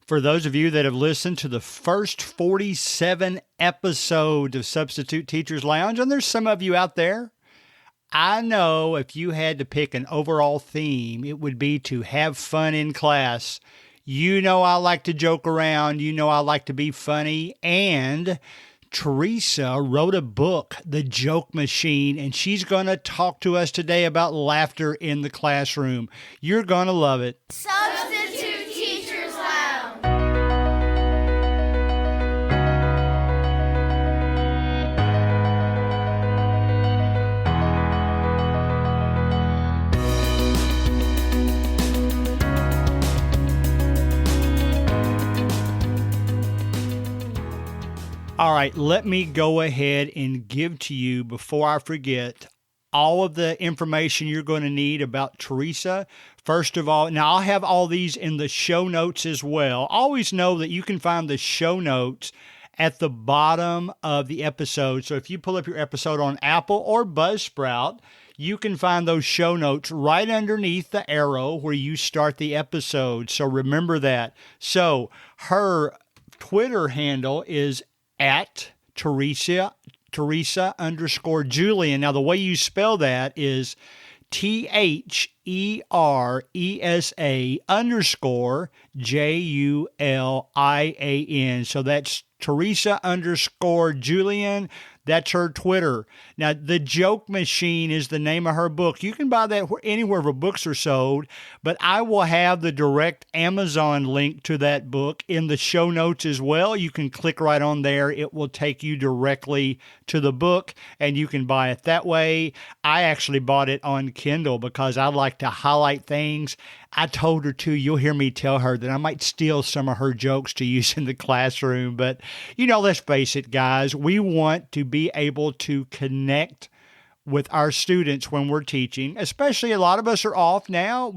For those of you that have listened to the first 47 episodes of Substitute Teachers Lounge, and there's some of you out there, I know if you had to pick an overall theme, it would be to have fun in class. You know I like to joke around. You know I like to be funny. And Theresa wrote a book, The Joke Machine, and she's going to talk to us today about laughter in the classroom. You're going to love it. Substitute Teachers Lounge. All right, let me go ahead and give to you, before I forget, all of the information you're going to need about Theresa. First of all, now I'll have all these in the show notes as well. Always know that you can find the show notes at the bottom of the episode. So if you pull up your episode on Apple or Buzzsprout, you can find those show notes right underneath the arrow where you start the episode. So remember that. So her Twitter handle is at Theresa _Julian. Now, the way you spell that is THERESA _JULIAN. So that's Theresa _Julian. That's her Twitter. Now, The Joke Machine is the name of her book. You can buy that anywhere where books are sold, but I will have the direct Amazon link to that book in the show notes as well. You can click right on there. It will take you directly to the book, and you can buy it that way. I actually bought it on Kindle because I like to highlight things. I told her too, you'll hear me tell her that I might steal some of her jokes to use in the classroom. But, let's face it, guys, we want to be able to connect with our students when we're teaching, especially a lot of us are off now.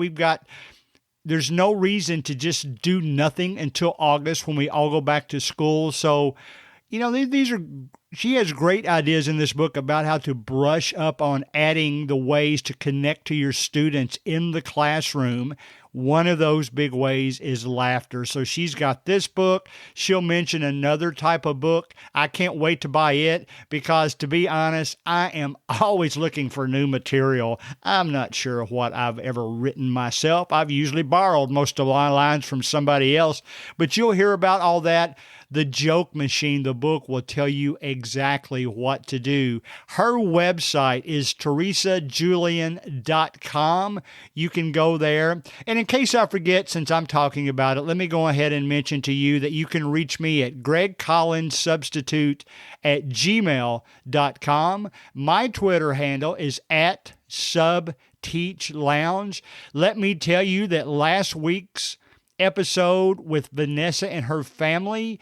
There's no reason to just do nothing until August when we all go back to school. So, she has great ideas in this book about how to brush up on adding the ways to connect to your students in the classroom. One of those big ways is laughter. So she's got this book. She'll mention another type of book. I can't wait to buy it because, to be honest, I am always looking for new material. I'm not sure what I've ever written myself. I've usually borrowed most of my lines from somebody else, but you'll hear about all that. The Joke Machine, the book, will tell you exactly what to do. Her website is theresajulian.com. You can go there. And in case I forget, since I'm talking about it, let me go ahead and mention to you that you can reach me at gregcollinssubstitute@gmail.com. My Twitter handle is at subteachlounge. Let me tell you that last week's episode with Vanessa and her family,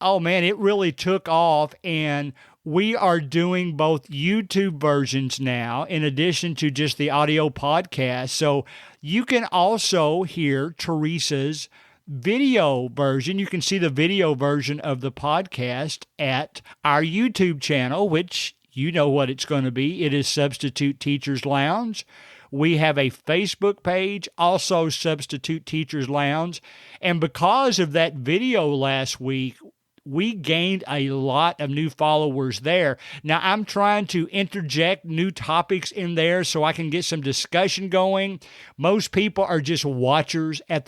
oh man, it really took off, and we are doing both YouTube versions now in addition to just the audio podcast. So you can also hear Theresa's video version. You can see the video version of the podcast at our YouTube channel, which you know what it's going to be. It is Substitute Teachers Lounge. We have a Facebook page, also Substitute Teachers Lounge. And because of that video last week, we gained a lot of new followers there. Now, I'm trying to interject new topics in there so I can get some discussion going. Most people are just watchers at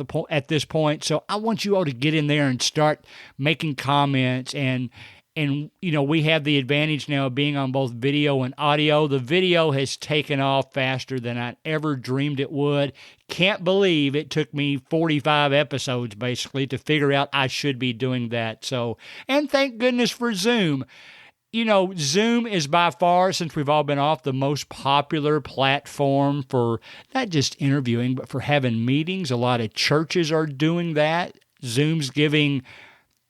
this point, so I want you all to get in there and start making comments. And we have the advantage now of being on both video and audio. The video has taken off faster than I ever dreamed it would. Can't believe it took me 45 episodes, basically, to figure out I should be doing that. So, and thank goodness for Zoom. Zoom is by far, since we've all been off, the most popular platform for not just interviewing, but for having meetings. A lot of churches are doing that. Zoom's giving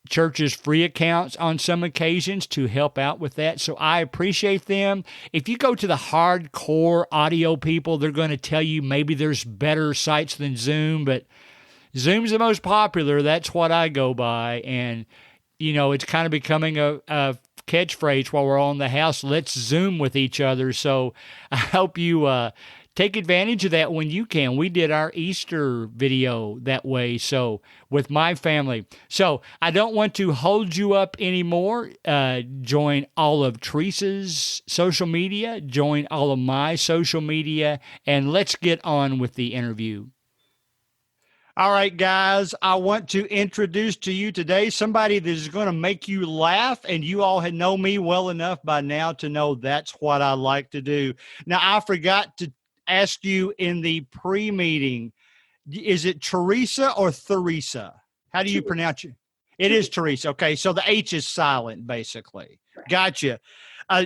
churches free accounts on some occasions to help out with that. So I appreciate them. If you go to the hardcore audio people, they're going to tell you maybe there's better sites than Zoom, but Zoom's the most popular. That's what I go by. And, it's kind of becoming a catchphrase while we're all in the house. Let's Zoom with each other. So I hope you take advantage of that when you can. We did our Easter video that way, so with my family. So I don't want to hold you up anymore. Join all of Theresa's social media, join all of my social media, and let's get on with the interview. All right, guys, I want to introduce to you today somebody that is going to make you laugh, and you all know me well enough by now to know that's what I like to do. Now, I forgot to ask you in the pre-meeting, is it Theresa or Theresa? How do you pronounce it? It is Theresa. Okay, so the H is silent, basically. Right. Gotcha.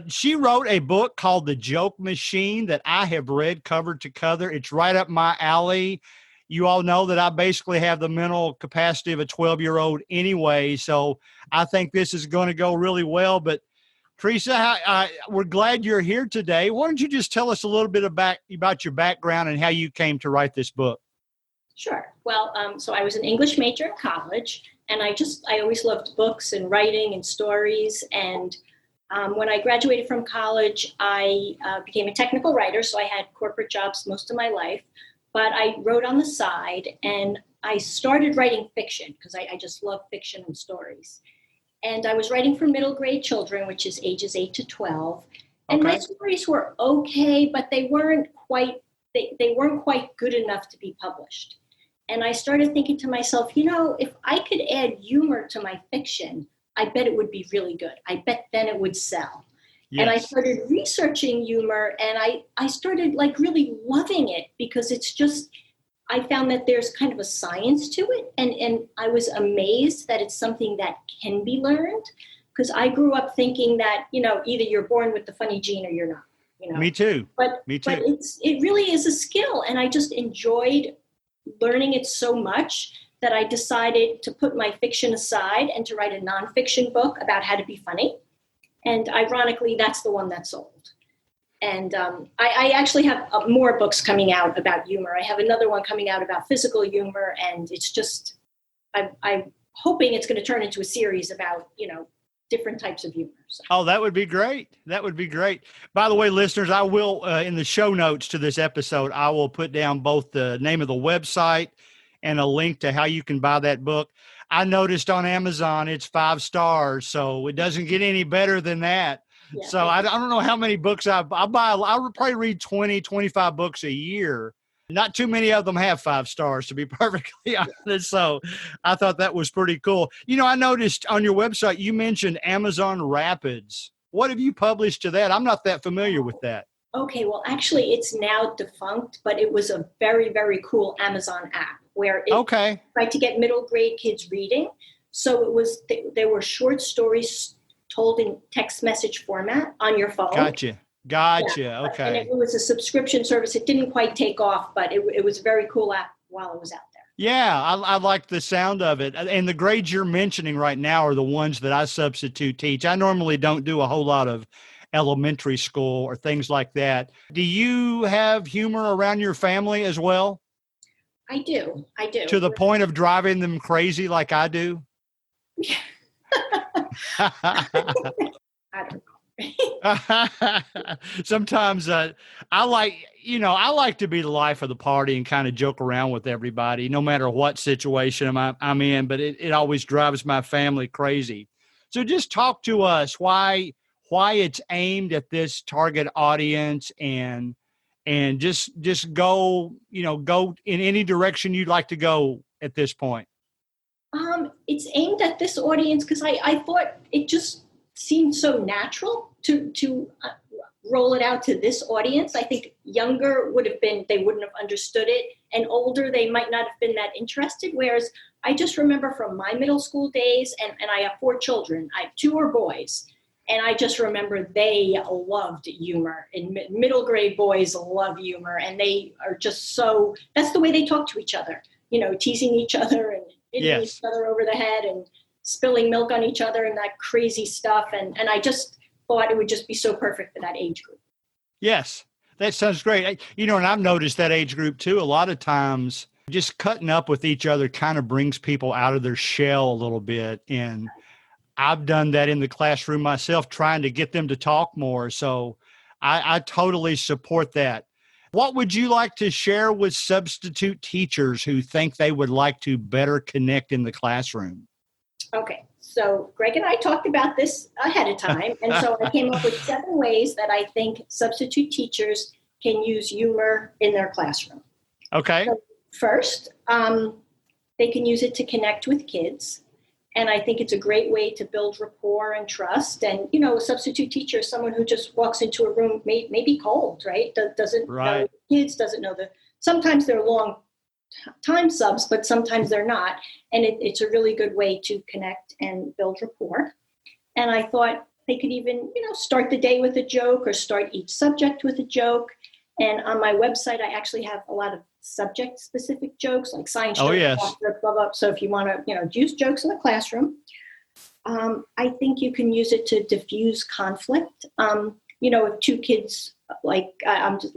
She wrote a book called The Joke Machine that I have read cover to cover. It's right up my alley. You all know that I basically have the mental capacity of a 12-year-old anyway, so I think this is going to go really well. But Theresa, we're glad you're here today. Why don't you just tell us a little bit about your background and how you came to write this book? Sure. Well, so I was an English major in college, and I always loved books and writing and stories. And when I graduated from college, I became a technical writer, so I had corporate jobs most of my life. But I wrote on the side, and I started writing fiction because I just love fiction and stories. And I was writing for middle grade children, which is ages 8 to 12. And my stories were okay, but they weren't quite good enough to be published. And I started thinking to myself, if I could add humor to my fiction, I bet it would be really good. I bet then it would sell. Yes. And I started researching humor, and I started really loving it because I found that there's kind of a science to it. And I was amazed that it's something that can be learned, because I grew up thinking that, either you're born with the funny gene or you're not. Me too. Me too. But it really is a skill. And I just enjoyed learning it so much that I decided to put my fiction aside and to write a nonfiction book about how to be funny. And ironically, that's the one that sold. And I actually have more books coming out about humor. I have another one coming out about physical humor. And it's just, I'm hoping it's going to turn into a series about, different types of humor. So. Oh, that would be great. That would be great. By the way, listeners, I will, in the show notes to this episode, I will put down both the name of the website and a link to how you can buy that book. I noticed on Amazon it's 5 stars, so it doesn't get any better than that. Yeah, so I don't know how many books I buy. I would probably read 20, 25 books a year. Not too many of them have 5 stars, to be perfectly honest. So I thought that was pretty cool. I noticed on your website, you mentioned Amazon Rapids. What have you published to that? I'm not that familiar with that. Okay, well, actually, it's now defunct, but it was a very, very cool Amazon app where it tried to get middle grade kids reading. So there were short stories told in text message format on your phone. Gotcha. Yeah, okay. And it was a subscription service. It didn't quite take off, but it was a very cool app while it was out there. Yeah, I like the sound of it. And the grades you're mentioning right now are the ones that I substitute teach. I normally don't do a whole lot of elementary school or things like that. Do you have humor around your family as well? I do. To the point of driving them crazy like I do? I don't know. Sometimes I like to be the life of the party and kind of joke around with everybody, no matter what situation I'm in, but it always drives my family crazy. So just talk to us why it's aimed at this target audience, and just go in any direction you'd like to go at this point. It's aimed at this audience because I thought it just seemed so natural to roll it out to this audience. I think younger they wouldn't have understood it, and older, they might not have been that interested. Whereas I just remember from my middle school days, and I have 4 children. I have 2 are boys, and I just remember they loved humor. And middle grade boys love humor, and they are just that's the way they talk to each other, teasing each other and hitting each other over the head and spilling milk on each other and that crazy stuff. And I just thought it would just be so perfect for that age group. Yes, that sounds great. And I've noticed that age group too. A lot of times just cutting up with each other kind of brings people out of their shell a little bit. And I've done that in the classroom myself, trying to get them to talk more. So I totally support that. what would you like to share with substitute teachers who think they would like to better connect in the classroom? Okay, so Greg and I talked about this ahead of time, and so I came up with 7 ways that I think substitute teachers can use humor in their classroom. Okay. So first, they can use it to connect with kids. And I think it's a great way to build rapport and trust. And, a substitute teacher is someone who just walks into a room, may be cold, right? Doesn't know the kids, doesn't know sometimes they're long time subs, but sometimes they're not. And it's a really good way to connect and build rapport. And I thought they could even, start the day with a joke or start each subject with a joke. And on my website, I actually have a lot of subject-specific jokes, like science jokes, yes. blah, blah, blah. So if you want to, use jokes in the classroom, I think you can use it to diffuse conflict. If 2 kids, let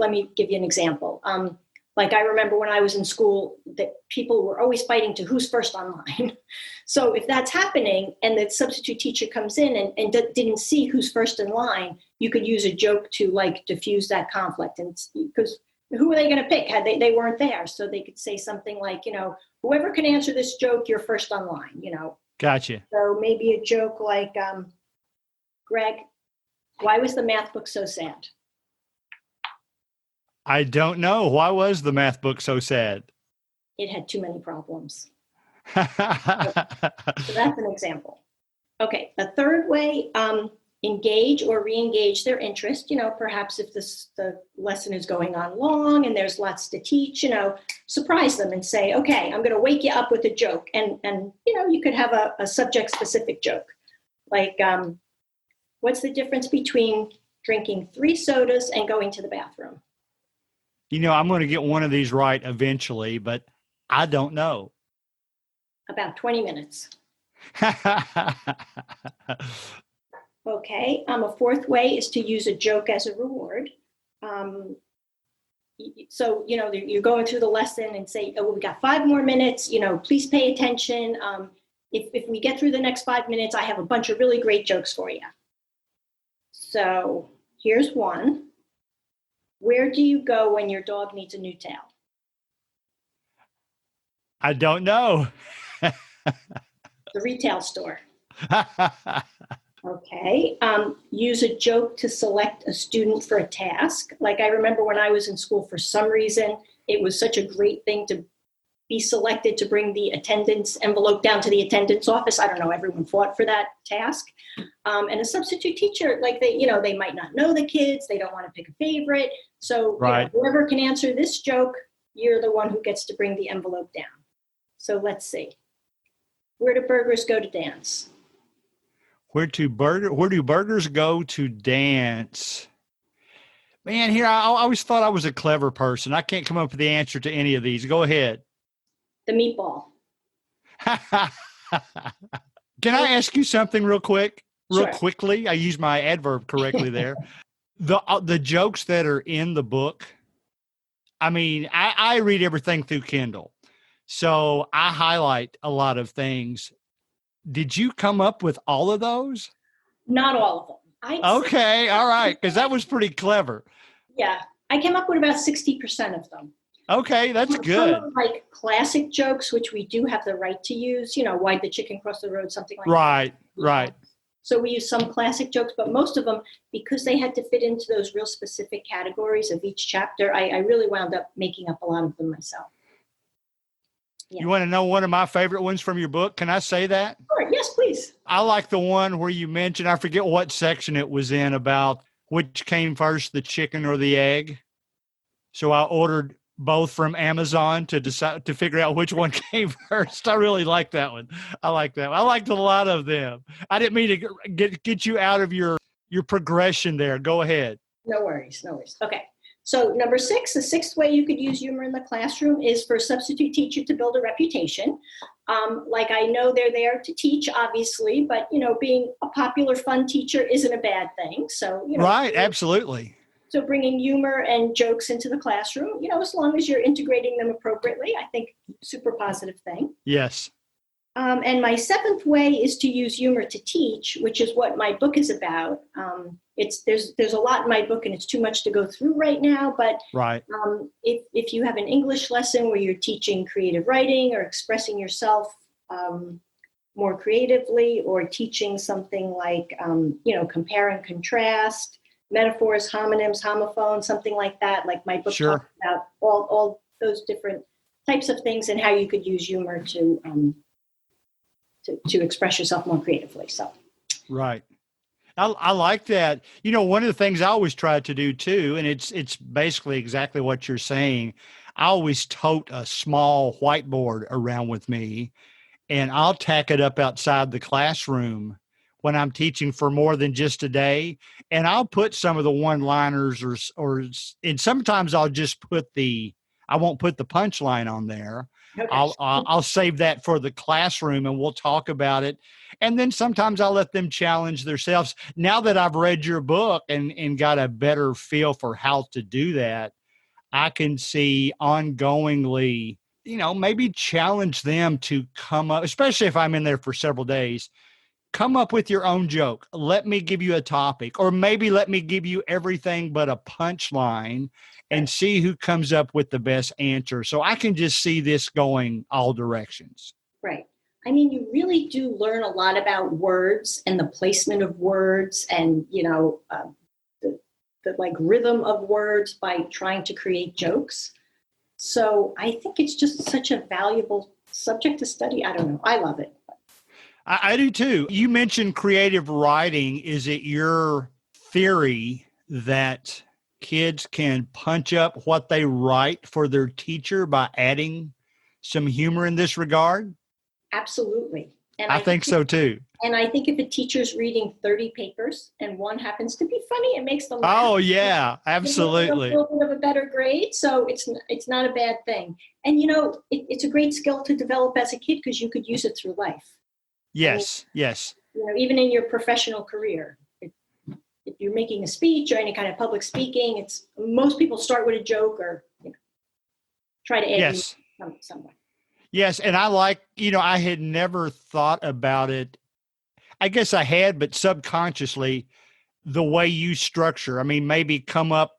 me give you an example. I remember when I was in school that people were always fighting to who's first online. So if that's happening and the substitute teacher comes in and didn't see who's first in line, you could use a joke to diffuse that conflict. And because who are they going to pick? They weren't there. So they could say something like, whoever can answer this joke, you're first online, Gotcha. So maybe a joke like, Greg, why was the math book so sad? I don't know. Why was the math book so sad? It had too many problems. So that's an example. Okay, a third way, engage or re-engage their interest. Perhaps if the lesson is going on long and there's lots to teach, surprise them and say, okay, I'm going to wake you up with a joke. And you could have a subject-specific joke. What's the difference between drinking 3 sodas and going to the bathroom? I'm going to get one of these right eventually, but I don't know. About 20 minutes. Okay. A fourth way is to use a joke as a reward. So, you're going through the lesson and say, oh, we got 5 more minutes, please pay attention. If we get through the next 5 minutes, I have a bunch of really great jokes for you. So here's one. Where do you go when your dog needs a new tail? I don't know. The retail store. Okay. Use a joke to select a student for a task. I remember when I was in school, for some reason, it was such a great thing to be selected to bring the attendance envelope down to the attendance office. I don't know, everyone fought for that task. And a substitute teacher, they might not know the kids. They don't want to pick a favorite. So whoever can answer this joke, you're the one who gets to bring the envelope down. So let's see. Where do burgers go to dance? Where do burgers go to dance? Man, here, I always thought I was a clever person. I can't come up with the answer to any of these. Go ahead. The meatball. Can I ask you something real quick? Real Sure. quickly? I used my adverb correctly there. The jokes that are in the book, I mean, I read everything through Kindle. So I highlight a lot of things. Did you come up with all of those? Not all of them. Okay, all right, because that was pretty clever. Yeah, I came up with about 60% of them. Okay, that's good. Some of classic jokes, which we do have the right to use, why'd the chicken cross the road, something like that. Right. So we use some classic jokes, but most of them, because they had to fit into those real specific categories of each chapter, I really wound up making up a lot of them myself. Yeah. You want to know one of my favorite ones from your book? Can I say that? Sure, yes, please. I like the one where you mentioned, I forget what section it was in, about which came first, the chicken or the egg. So I ordered both from Amazon to decide to figure out which one came first. I really like that one. I like that one. I liked a lot of them. I didn't mean to get you out of your progression there. Go ahead. No worries. Okay. So number 6, the 6th way you could use humor in the classroom is for a substitute teacher to build a reputation. I know they're there to teach, obviously, but, being a popular, fun teacher isn't a bad thing. So, Right, absolutely. So bringing humor and jokes into the classroom, as long as you're integrating them appropriately, I think super positive thing. Yes. And my seventh way is to use humor to teach, which is what my book is about. There's a lot in my book, and it's too much to go through right now. But Right. If you have an English lesson where you're teaching creative writing or expressing yourself more creatively, or teaching something like compare and contrast, metaphors, homonyms, homophones, something like that. Like my book Sure. talks about all those different types of things and how you could use humor to express yourself more creatively. So, Right. I like that. One of the things I always try to do too, and it's basically exactly what you're saying. I always tote a small whiteboard around with me, and I'll tack it up outside the classroom when I'm teaching for more than just a day. And I'll put some of the one-liners and sometimes I'll just I won't put the punchline on there. okay. I'll save that for the classroom and we'll talk about it. And then sometimes I'll let them challenge themselves. Now that I've read your book and got a better feel for how to do that, I can see ongoingly, maybe challenge them to come up, especially if I'm in there for several days, come up with your own joke. Let me give you a topic, or maybe let me give you everything but a punchline and see who comes up with the best answer. So I can just see this going all directions. Right. I mean, you really do learn a lot about words and the placement of words and, the like rhythm of words by trying to create jokes. So I think it's just such a valuable subject to study. I don't know. I love it. I do too. You mentioned creative writing. Is it your theory that kids can punch up what they write for their teacher by adding some humor in this regard? Absolutely. And I think so too. And I think if a teacher's reading 30 papers and one happens to be funny, it makes them laugh. Oh yeah, absolutely. A little bit of a better grade. So it's not a bad thing. And it's a great skill to develop as a kid because you could use it through life. Yes, yes. Even in your professional career, if you're making a speech or any kind of public speaking, most people start with a joke or try to add somewhere. Yes, and I like, I had never thought about it. I guess I had, but subconsciously, the way you structure. I mean, maybe come up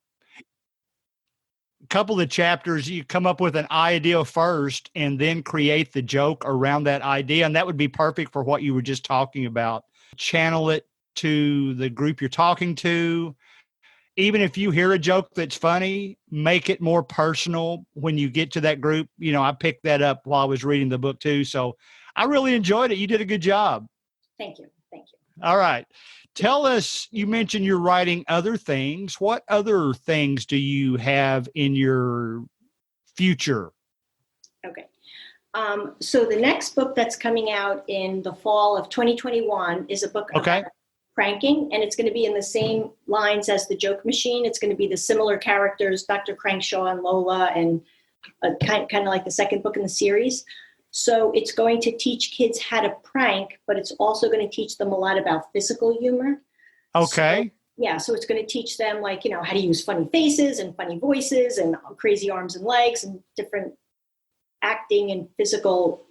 a couple of chapters, you come up with an idea first and then create the joke around that idea. And that would be perfect for what you were just talking about. Channel it to the group you're talking to. Even if you hear a joke that's funny, make it more personal when you get to that group. I picked that up while I was reading the book too. So I really enjoyed it. You did a good job. Thank you. Thank you. All right. Tell us, you mentioned you're writing other things. What other things do you have in your future? Okay. So the next book that's coming out in the fall of 2021 is a book about pranking, and it's going to be in the same lines as The Joke Machine. It's going to be the similar characters, Dr. Crankshaw and Lola, and kind of like the second book in the series. So it's going to teach kids how to prank, but it's also going to teach them a lot about physical humor. Okay. So it's going to teach them how to use funny faces and funny voices and crazy arms and legs and different acting and physical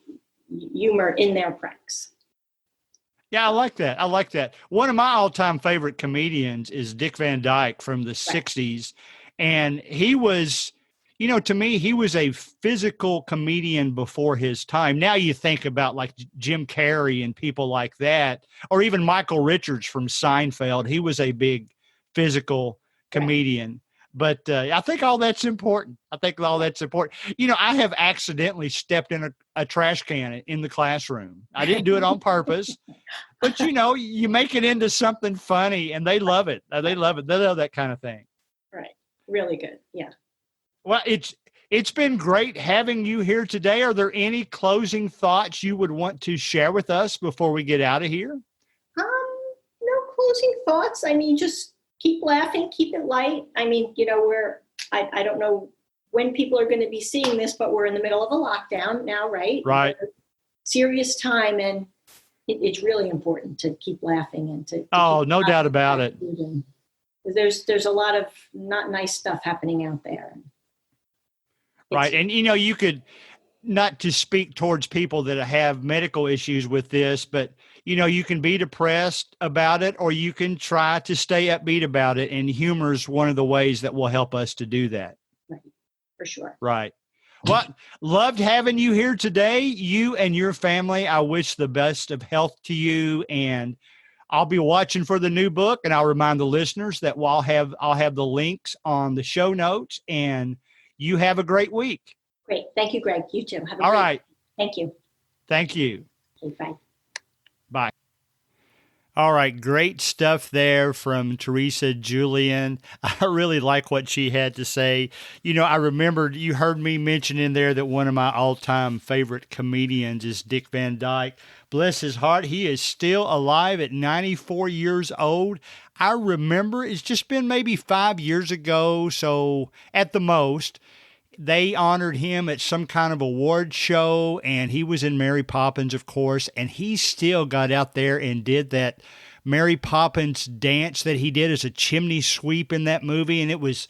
humor in their pranks. Yeah, I like that. One of my all-time favorite comedians is Dick Van Dyke from the 60s. And he was, to me, he was a physical comedian before his time. Now you think about like Jim Carrey and people like that, or even Michael Richards from Seinfeld. He was a big physical comedian. But I think all that's important. I have accidentally stepped in a trash can in the classroom. I didn't do it on purpose. But, you make it into something funny, and they love it. They love it. They love that kind of thing. Right. Really good. Yeah. Well, it's been great having you here today. Are there any closing thoughts you would want to share with us before we get out of here? No closing thoughts. I mean, just keep laughing, keep it light. I mean, I don't know when people are going to be seeing this, but we're in the middle of a lockdown now, right? Right. Serious time, and it's really important to keep laughing and to no doubt about it. There's a lot of not nice stuff happening out there. Right. And, not to speak towards people that have medical issues with this, but you can be depressed about it, or you can try to stay upbeat about it. And humor is one of the ways that will help us to do that. Right. For sure. Right. Well, loved having you here today. You and your family, I wish the best of health to you. And I'll be watching for the new book, and I'll remind the listeners that I'll have the links on the show notes. And you have a great week. Great. Thank you, Greg. You too. Have a All great right. Thank you. Thank you. Okay, bye. Bye. All right. Great stuff there from Theresa Julian. I really like what she had to say. I remembered you heard me mention in there that one of my all-time favorite comedians is Dick Van Dyke. Bless his heart. He is still alive at 94 years old. I remember it's just been maybe 5 years ago. So at the most, they honored him at some kind of award show, and he was in Mary Poppins, of course, and he still got out there and did that Mary Poppins dance that he did as a chimney sweep in that movie. And it was,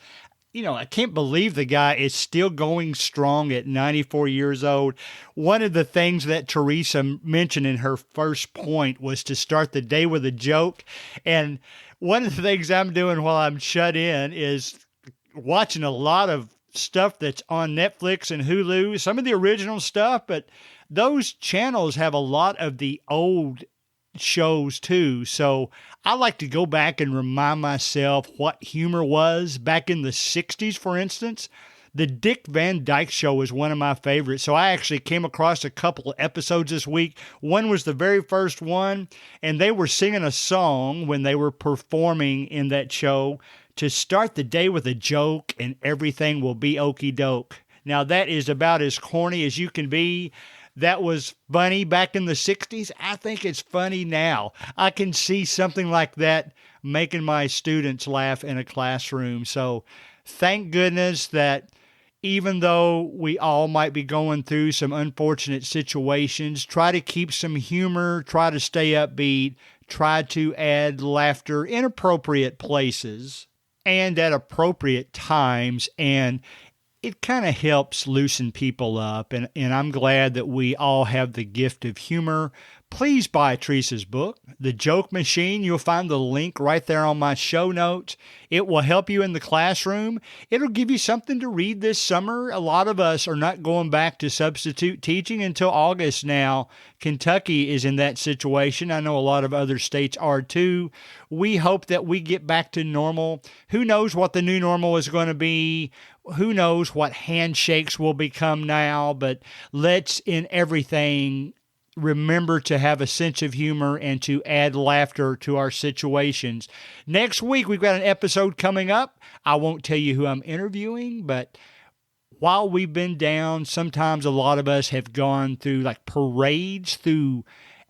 I can't believe the guy is still going strong at 94 years old. One of the things that Theresa mentioned in her first point was to start the day with a joke. And one of the things I'm doing while I'm shut in is watching a lot of stuff that's on Netflix and Hulu, some of the original stuff, but those channels have a lot of the old shows too. So I like to go back and remind myself what humor was back in the 60s, for instance. The Dick Van Dyke Show was one of my favorites. So I actually came across a couple of episodes this week. One was the very first one, and they were singing a song when they were performing in that show to start the day with a joke and everything will be okie doke. Now that is about as corny as you can be. That was funny back in the 60s. I think it's funny now. I can see something like that making my students laugh in a classroom. So thank goodness that even though we all might be going through some unfortunate situations, try to keep some humor, try to stay upbeat, try to add laughter in appropriate places and at appropriate times, and it kind of helps loosen people up, and I'm glad that we all have the gift of humor. Please buy Theresa's book, The Joke Machine. You'll find the link right there on my show notes. It will help you in the classroom. It'll give you something to read this summer. A lot of us are not going back to substitute teaching until August now. Kentucky is in that situation. I know a lot of other states are too. We hope that we get back to normal. Who knows what the new normal is going to be? Who knows what handshakes will become now? But let's, in everything, remember to have a sense of humor and to add laughter to our situations. Next week, we've got an episode coming up. I won't tell you who I'm interviewing, but while we've been down, sometimes a lot of us have gone through like parades through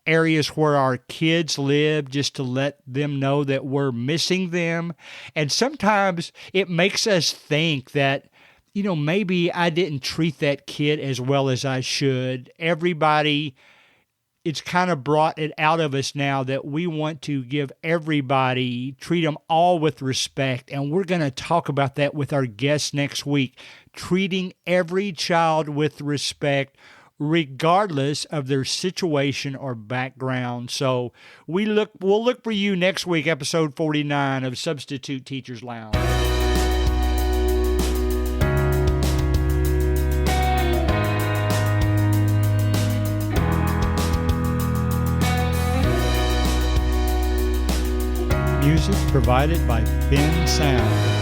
areas where our kids live just to let them know that we're missing them. And sometimes it makes us think that, maybe I didn't treat that kid as well as I should. It's kind of brought it out of us now that we want to give everybody, treat them all with respect. And we're going to talk about that with our guests next week, treating every child with respect, regardless of their situation or background. So we'll look for you next week, episode 49 of Substitute Teachers Lounge. Music provided by Ben Sound.